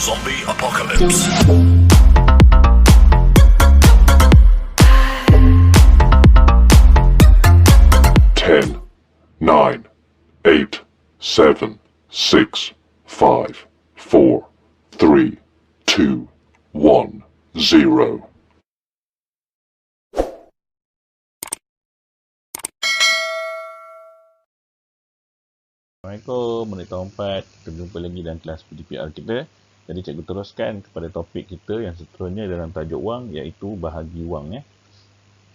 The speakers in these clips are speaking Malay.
Zombie Apocalypse. 10, 9, 8, 7, 6, 5, 4, 3, 2, 1, 0. Assalamualaikum, menit tahun 4. Kita berjumpa lagi dalam kelas PDPR kita. Jadi cikgu teruskan kepada topik kita yang seterusnya dalam tajuk wang, iaitu bahagi wang.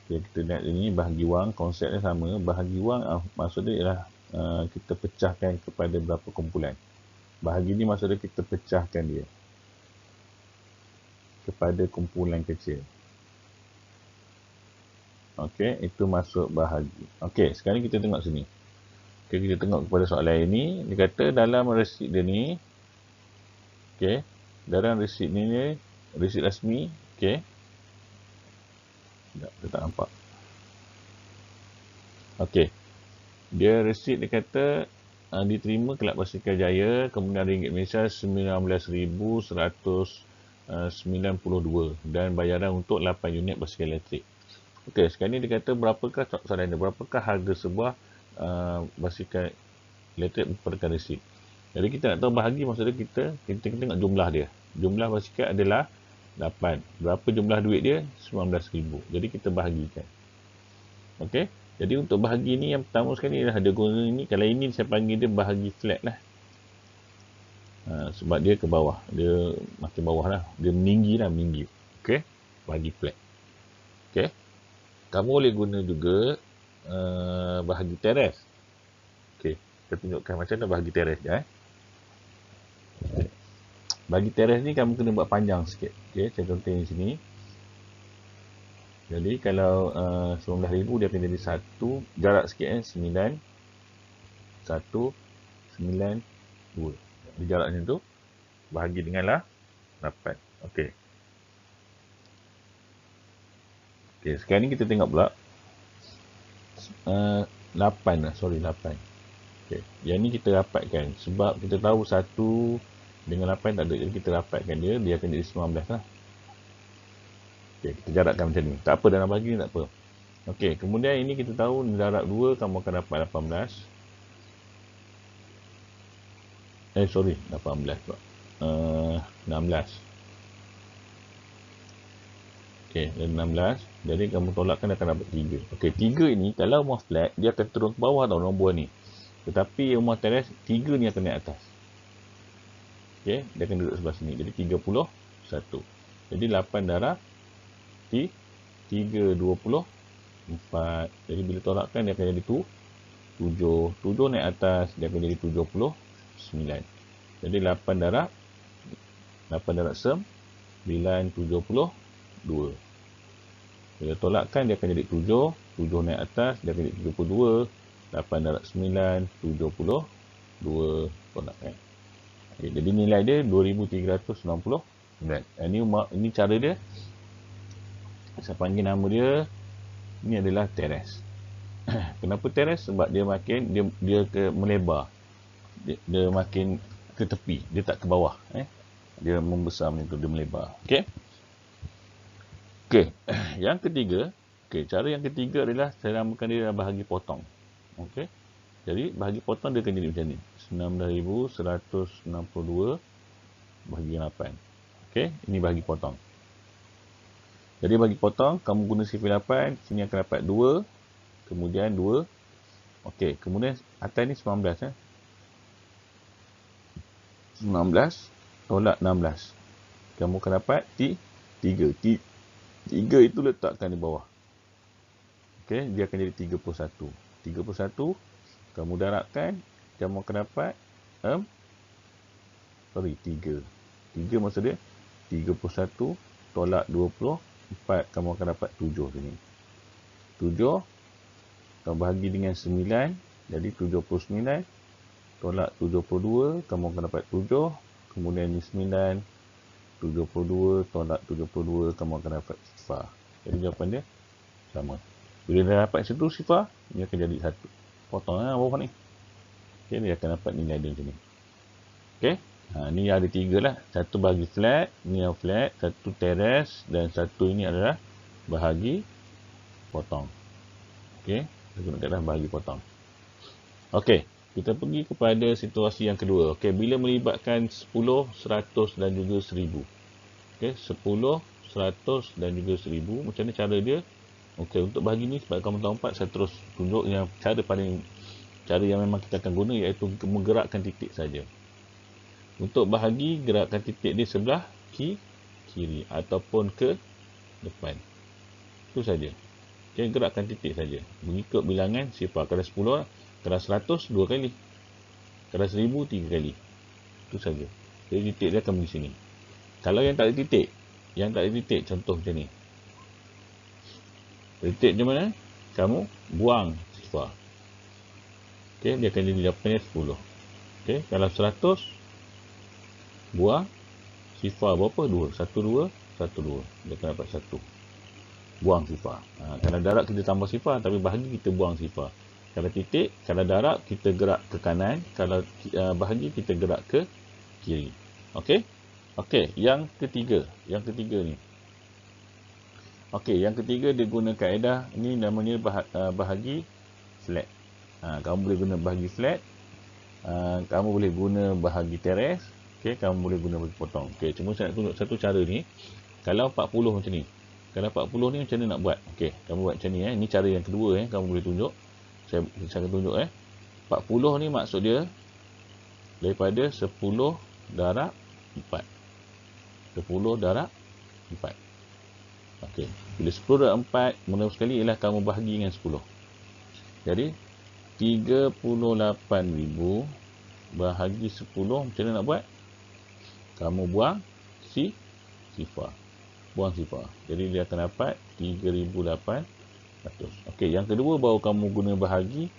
Okay, kita lihat ini bahagi wang, konsepnya sama. Bahagi wang maksudnya ialah kita pecahkan kepada berapa kumpulan. Bahagi ni maksudnya kita pecahkan dia kepada kumpulan kecil. Okey, itu masuk bahagi. Okey, sekarang kita tengok sini. Okay, kita tengok kepada soalan ini. Dia kata dalam resit dia ni, okay, dalam resit ni, resit rasmi, okay. Sekejap, kita tak nampak. Okay, dia resit dia kata diterima Kelab Basikal Jaya, kemudian ringgit Malaysia 19,192 dan bayaran untuk 8 unit basikal elektrik. Okay, sekarang ni dia kata berapakah soalan dia, berapakah harga sebuah basikal elektrik berdasarkan resit. Jadi kita nak tahu bahagi, maksudnya kita tengok jumlah dia. Jumlah basikal adalah 8. Berapa jumlah duit dia? 19,000. Jadi kita bahagikan. Okey. Jadi untuk bahagi ni yang pertama sekali adalah dia guna ini. Kalau ini saya panggil dia bahagi flat lah. Sebab dia ke bawah. Dia makin bawah lah. Dia meninggi lah, meninggi. Okey. Bahagi flat. Okey. Kamu boleh guna juga bahagi teres. Okey. Kita tunjukkan macam mana bahagi teres je. Bagi teres ni kamu kena buat panjang sikit. Okey, saya contohin di sini. Jadi kalau 19,000 dia akan jadi 1, jarak sikit 9 1 9 2. Di jaraknya tu bahagi denganlah 8. Okey. Okey, sekarang ni kita tengok pula 8 lah, sorry 8. Okey, yang ni kita rapatkan sebab kita tahu 1 dengan 8 tak ada, jadi kita rapatkan dia akan jadi 19 lah. Okey, kita jarakkan macam ni. Tak apa, dalam bahagi ni tak apa. Okey, kemudian ini kita tahu jarak 2 kamu akan dapat 18. 18 pula. 16. Okey, 16. Jadi kamu tolakkan akan dapat 3. Okey, 3 ini kalau rumah flat dia akan turun ke bawah tau nombor ni. Tetapi rumah teres 3 ni akan naik atas. Okey, dia akan duduk sebelah sini. Jadi 31. Jadi 8 darab 3 24. Jadi bila tolakkan dia akan jadi 7. 7 naik atas dia akan jadi 79. Jadi 8 darab 9 72. Bila tolakkan dia akan jadi 7. 7 naik atas dia akan jadi 72. 8 darab 9 72. Tolakkan. Okay, jadi nilai dia 2,399. Ini cara dia. Saya panggil nama dia. Ini adalah teres. Kenapa teres? Sebab dia makin dia ke melebar. Dia makin ke tepi. Dia tak ke bawah. Dia membesar macam tu, dia melebar. Okey. Okey. Yang ketiga, cara yang ketiga adalah saya namakan dia bahagi potong. Okey. Jadi bahagi potong dia akan jadi macam ni. 19,162 bahagi 8. Okey, ini bahagi potong. Jadi bagi potong, kamu guna sifar 8, sini akan dapat 2, kemudian 2. Okey, kemudian atas ni 19 19 tolak 16. Kamu akan dapat 3. 3 itu letakkan di bawah. Okey, dia akan jadi 31. 31 kamu darabkan, kamu akan dapat 3. 3 maksud dia 31 tolak 24, kamu akan dapat 7 sini. 7 kamu bahagi dengan 9, jadi 79 tolak 72, kamu akan dapat 7. Kemudian ni 9, 72 tolak 72, kamu akan dapat sifar. Jadi jawapan dia sama. Bila dah dapat satu sifar, dia akan jadi 1. Potong bawah ni. Okey, dia akan dapat nilai dia macam ni. Okey, Ni ada 3 lah. Satu bahagi flat, ni yang flat, satu teres dan satu ini adalah bahagi potong. Okey, kita guna kaedah bahagi potong. Okey, kita pergi kepada situasi yang kedua. Okey, bila melibatkan 10, 100 dan juga 1000. Okey, 10, 100 dan juga 1000. Macam mana cara dia? Okey, untuk bahagi ni sebab kamu tahu 4, saya terus tunjuk yang cara yang memang kita akan guna iaitu menggerakkan titik saja. Untuk bahagi, gerakkan titik di sebelah kiri ataupun ke depan. Itu saja. Okay, gerakkan titik saja. Mengikut bilangan sifar. Kalau 10, kalau 100, 2 kali. Kalau 1000, 3 kali. Itu saja. Jadi titik dia akan pergi sini. Kalau yang tak ada titik, contoh macam ni. Titik macam mana? Kamu buang sifar. Okay, dia akan jadi jawapannya 10. Okay, kalau 100, buang sifar berapa? 2. 1, 2, 1, 2. Dia akan dapat 1. Buang sifar. Kalau darab kita tambah sifar, tapi bahagi kita buang sifar. Kalau titik, kalau darab kita gerak ke kanan, kalau bahagi kita gerak ke kiri. Okey? Okey, yang ketiga ni. Okey, yang ketiga dia guna kaedah ni namanya bahagi flat. Kamu boleh guna bahagi flat. Kamu boleh guna bahagi teres. Okey, kamu boleh guna bahagi potong. Okey, cuma saya nak tunjuk satu cara ni. Kalau 40 macam ni. Kalau 40 ni macam mana nak buat? Okey, kamu buat macam ni Ini cara yang kedua kamu boleh tunjuk. Saya akan tunjuk 40 ni maksud dia daripada 10 darab 4. 10 darab 4. Okey, bila 10 darab 4, mula sekali ialah kamu bahagi dengan 10. Jadi 38,000 bahagi 10 macam mana nak buat? Kamu buang sifar. Buang sifar. Jadi dia akan dapat 3,800. Okey, yang kedua baru kamu guna bahagi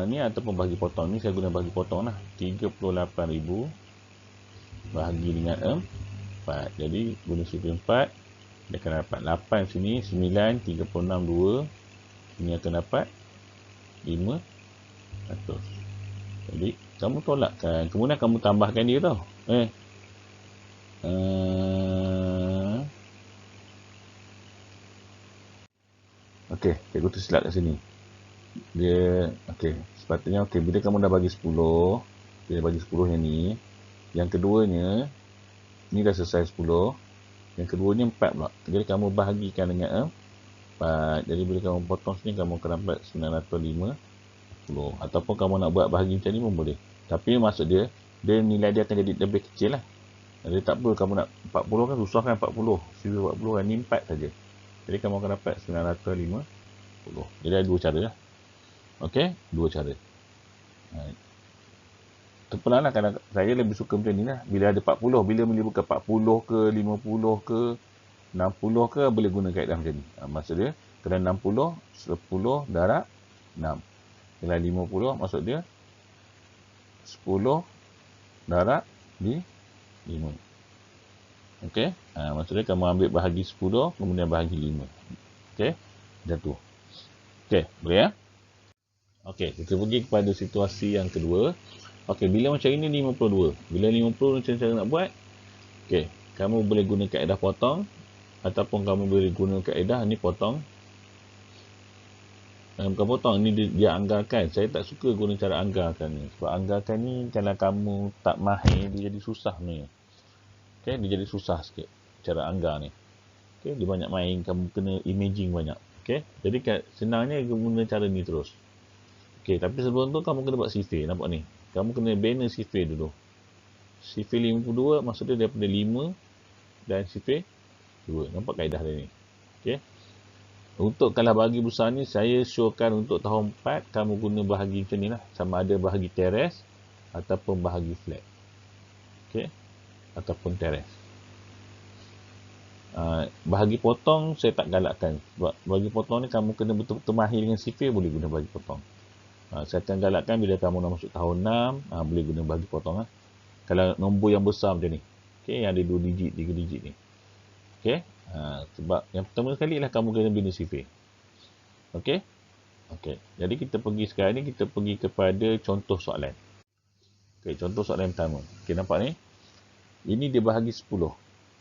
ni ataupun bahagi potong. Ni saya guna bahagi potong lah. 38,000 bahagi dengan 4. Jadi guna sifar 4, dia akan dapat 8 sini, 9, 36, 2. Ini akan dapat 500. Jadi kamu tolakkan, kemudian kamu tambahkan dia tau. Okey, cikgu tersilap kat sini. Dia sepatutnya bila kamu dah bagi 10, dia bagi 10 yang ni. Yang keduanya ni dah selesai 10. Yang keduanya 4 pula. Jadi kamu bahagikan dengan 4. Jadi bila kamu potong sini, kamu akan dapat 950. Ataupun kamu nak buat bahagi macam ni pun boleh. Tapi maksud dia nilai dia akan jadi lebih kecil lah. Jadi tak apa, kamu nak 40 kan susah kan 40. Sifar 40 kan, ni 4 saja. Jadi kamu akan dapat 950. Jadi ada 2 cara lah. Okey, 2 cara. Terpulang lah, kadang saya lebih suka macam ni lah. Bila ada 40, bila melibatkan 40 ke 50 ke 60 ke, boleh guna kaedah macam ni. Maksud dia, kalau 60, 10 darab 6. Kalau 50, maksud dia 10 darab 5. Okey, maksud dia kamu ambil bahagi 10, kemudian bahagi 5. Okey, jatuh. Okey, boleh ya? Okey, kita pergi kepada situasi yang kedua. Okey, bila macam ini 52. Bila 50 macam cara nak buat? Okey, kamu boleh guna kaedah potong ataupun kamu boleh guna kaedah ni potong. Bukan potong, ni dia anggarkan. Saya tak suka guna cara anggarkan ni. Sebab anggarkan ni kalau kamu tak mahir, dia jadi susah ni. Okey, dia jadi susah sikit cara anggar ni. Okey, dia banyak main, kamu kena imaging banyak. Okey, jadi senangnya guna cara ni terus. Okey, tapi sebelum tu kamu kena buat sifir. Nampak ni? Kamu kena banner sifir dulu. Sifir 52 maksudnya daripada 5 dan sifir 2. Nampak kaedah dia ni? Okey. Untuk kalau bahagi besar ni, saya showkan untuk tahun 4, kamu guna bahagi macam ni lah. Sama ada bahagi teres ataupun bahagi flat. Okey. Ataupun teres. Bahagi potong saya tak galakkan. Sebab bahagi potong ni kamu kena betul-betul mahir dengan sifir, boleh guna bahagi potong. Saya akan galakkan bila kamu nak masuk tahun 6, boleh guna bahagi potong lah. Kalau nombor yang besar macam ni. Okay, yang ada 2 digit, 3 digit ni. Okay. Sebab yang pertama sekali lah kamu kena bina sifir. Okay. Okay. Jadi kita pergi sekarang ni, kita pergi kepada contoh soalan. Okay, contoh soalan pertama. Okay, nampak ni? Ini dia bahagi 10.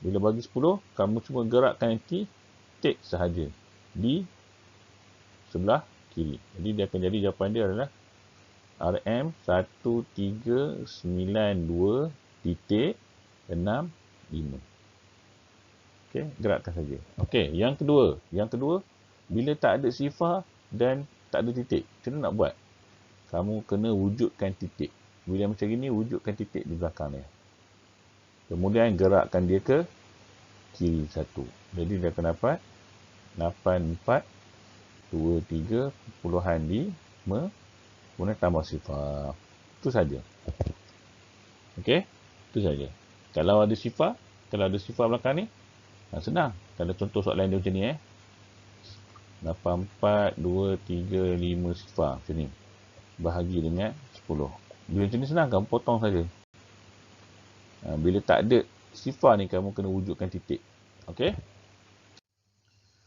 Bila bagi 10, kamu cuma gerakkan titik sahaja di sebelah kiri. Jadi dia akan jadi jawapan dia adalah RM1392.65. Okey, gerakkan saja. Okey, yang kedua. Yang kedua, bila tak ada sifar dan tak ada titik, macam mana nak buat? Kamu kena wujudkan titik. Bila macam ini, wujudkan titik di belakang dia. Kemudian gerakkan dia ke kiri satu. Jadi dia akan dapat 8423 puluhan 5. Kemudian tambah sifar. Itu saja. Okey? Itu saja. Kalau ada sifar belakang ni, senang. Kalau contoh soalan dia macam ni 8423 sifar macam ni. Bahagi dengan 10. Bila macam ni senang, kamu potong saja. Bila tak ada sifar ni, kamu kena wujudkan titik. Okey?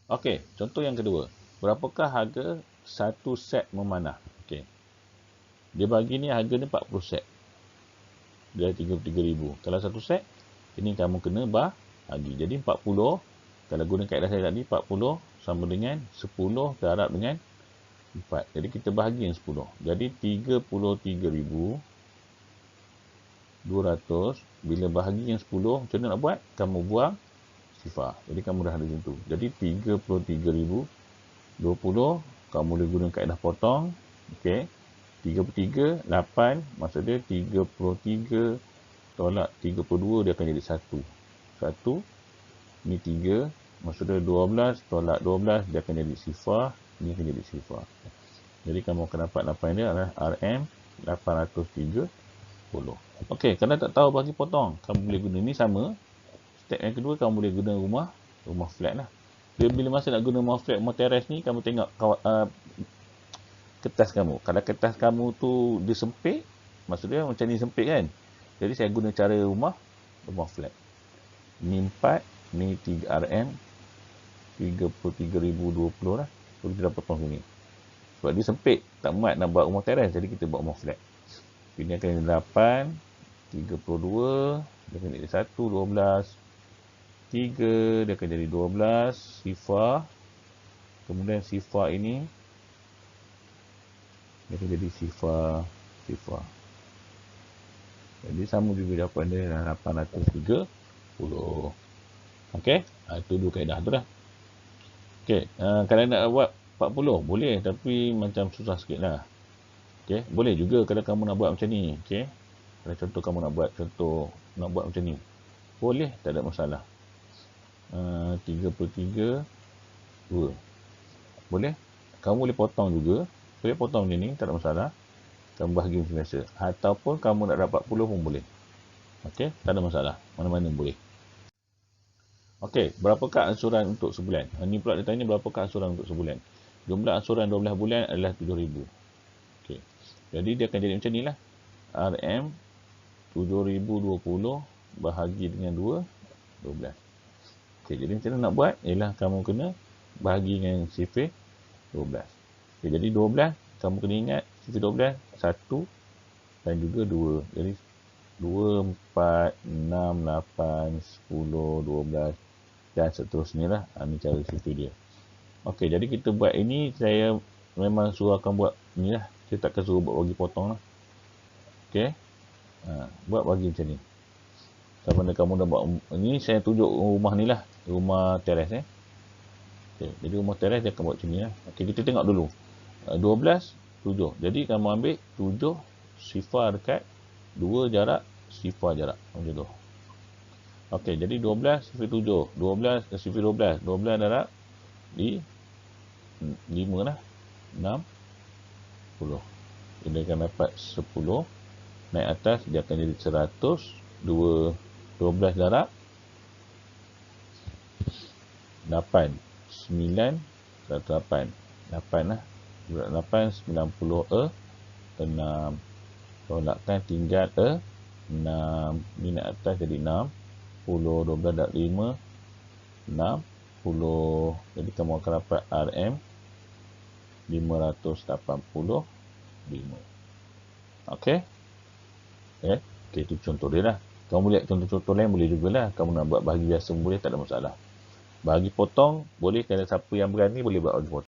Okey, contoh yang kedua. Berapakah harga satu set memanah? Okey. Dia bagi ni harga ni 40 set. Dia 33,000. Kalau satu set, ini kamu kena bahagi. Jadi 40, kalau guna kaedah saya tadi, 40 sama dengan 10 darab dengan 4. Jadi kita bahagi yang 10. Jadi 33,200. Bila bahagi yang 10, macam mana nak buat? Kamu buang sifar. Jadi kamu dah ada macam tu. Jadi 33,020, kamu boleh guna kaedah potong. Okey. 33, 8, maksud dia 33 tolak 32, dia akan jadi 1. 1, ni 3, maksud dia 12 tolak 12, dia akan jadi sifar. Ini akan jadi sifar. Jadi kamu akan dapat jawapan dia adalah RM 830. Okey, kalau tak tahu bagi potong, kamu boleh guna ni sama. Step yang kedua, kamu boleh guna rumah flat lah. Bila masa nak guna rumah flat, rumah teres ni, kamu tengok kertas kamu. Kalau kertas kamu tu dia sempit, maksud dia macam ni sempit kan. Jadi saya guna cara rumah flat. Ni 4, ni 3 RM, 33,020 lah. So kita dah potong sini. Sebab dia sempit, tak muat nak buat rumah teres, jadi kita buat rumah flat. Ini akan jadi 8, 32, dia akan jadi 1, 12, 3, dia akan jadi 12, sifar. Kemudian sifar ini, dia akan jadi sifar. Jadi sama juga jawapan dia adalah 830. Okey, itu dua kaedah tu dah. Okey, kalau nak buat 40, boleh, tapi macam susah sikit lah. Okey, boleh juga kalau kamu nak buat macam ni. Okey, kalau contoh kamu nak buat macam ni, boleh, tak ada masalah. 33, 2. Boleh. Kamu boleh potong juga. Boleh potong macam ni, tak ada masalah. Kamu bahagi macam biasa. Ataupun kamu nak dapat 40 pun boleh. Okey, tak ada masalah. Mana-mana boleh. Okey, berapakah ansuran untuk sebulan? Ini pula dia tanya berapakah ansuran untuk sebulan. Jumlah ansuran 12 bulan adalah 7,000. Okey. Jadi dia akan jadi macam ni lah. RM 7,020 bahagi dengan 12. Okey, jadi macam mana nak buat? Ialah kamu kena bahagi dengan sifar 12. Okey, jadi 12, kamu kena ingat sifar 12, 1 dan juga 2. Jadi 2, 4, 6, 8, 10, 12 dan seterusnya lah. Ini cara sifar dia. Okey, jadi kita buat ini, saya memang suruh akan buat ni lah. Saya takkan suruh buat bagi potong lah. Okey. Buat bagi macam ni. Sama ada kamu dah buat, ni saya tunjuk rumah ni lah. Rumah teres Okey, jadi rumah teres dia akan buat macam ni lah. Okey, kita tengok dulu. 12, 7. Jadi kamu ambil 7 sifar dekat 2 jarak, sifar jarak. Macam tu. Okey, jadi 12 sifar 7. 12 sifar 12. 12 darab di 5 lah. 60. Dia akan dapat 10. Naik atas, dia akan jadi 100. 12 darab 8. 9, 108. 8 lah. 8, 90 6. Tolakkan tinggal 6. Ni naik atas jadi 6. 12 darab 5, 60. Jadi kamu akan dapat RM 585. Okey. Okey, itu contoh dia lah. Kamu lihat contoh-contoh lain boleh jugalah. Kamu nak buat bahagi biasa pun boleh, tak ada masalah. Bahagi potong boleh, kalau siapa yang berani boleh buat bahagi potong.